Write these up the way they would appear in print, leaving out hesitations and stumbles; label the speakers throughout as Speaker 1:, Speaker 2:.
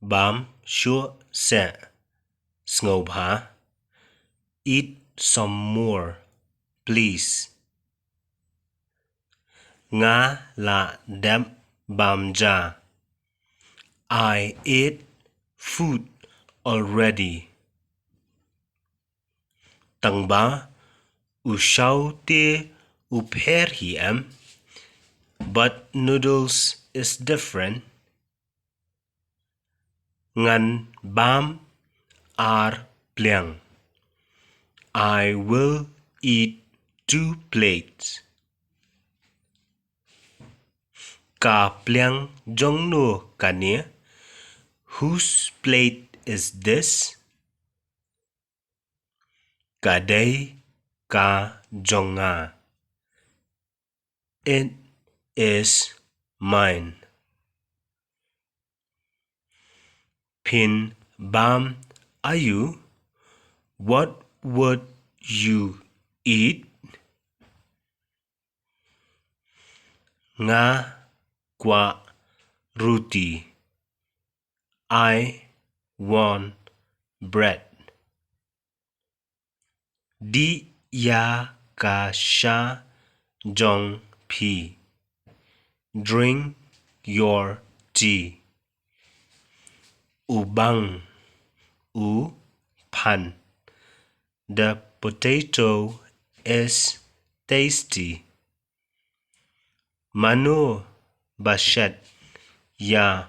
Speaker 1: Bám sure sẽ ngầu hả? Eat some more, please. Ngã là đem bám ra. I ate food already. Tầng ba u sau tê u per hi em. But noodles is different. Ngan bám ar pliang. I will eat 2 plates. Ka pliang jong no kania. Whose plate is this? Ka day ka jonga. It is mine. Pin bam ayu. What would you eat? Nga kwa roti. I want bread. Di ya ka sha jong pi. Drink your tea. Ubang u pan. The potato is tasty. Mano bashet ya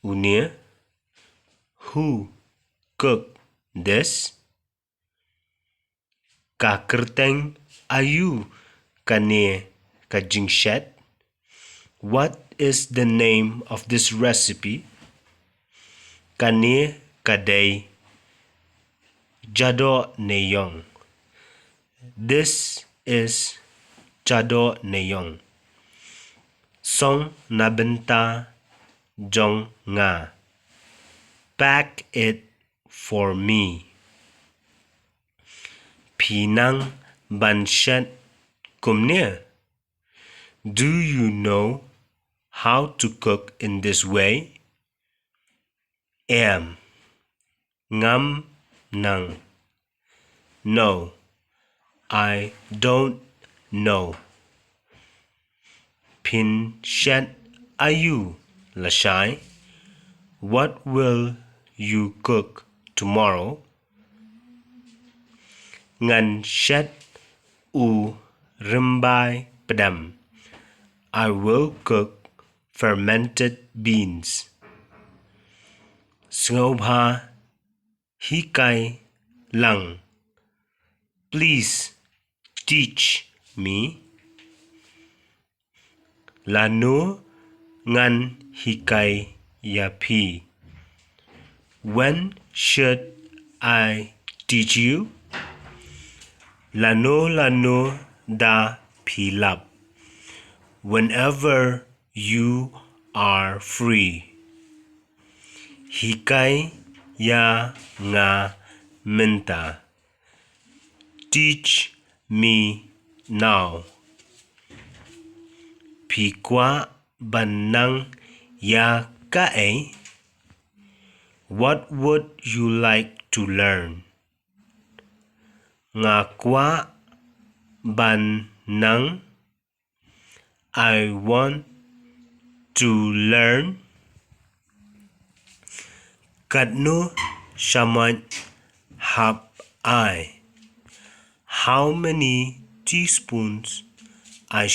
Speaker 1: unia. Who cooked this? Ka kerteng ayu kane ka jingshet. What is the name of this recipe? Kane kadai jado neyong. This is jado neyong. Song nabenta jong nga. Pack it for me. Pinang banshet kumne. Do you know how to cook in this way? Ngam nang. No, I don't know. Pin shet ayu lashai. What will you cook tomorrow? Ngan shet u rimbai padam. I will cook fermented beans. Snobha hikai lang. Please teach me. Lano ngan hikai yapi. When should I teach you? Lano da pilap. Whenever you are free. Hikai ya nga minta. Teach me now. Pikwa banang ya kae. What would you like to learn? Ngakwa banang. I want to learn. Kadno shaman have I. How many teaspoons I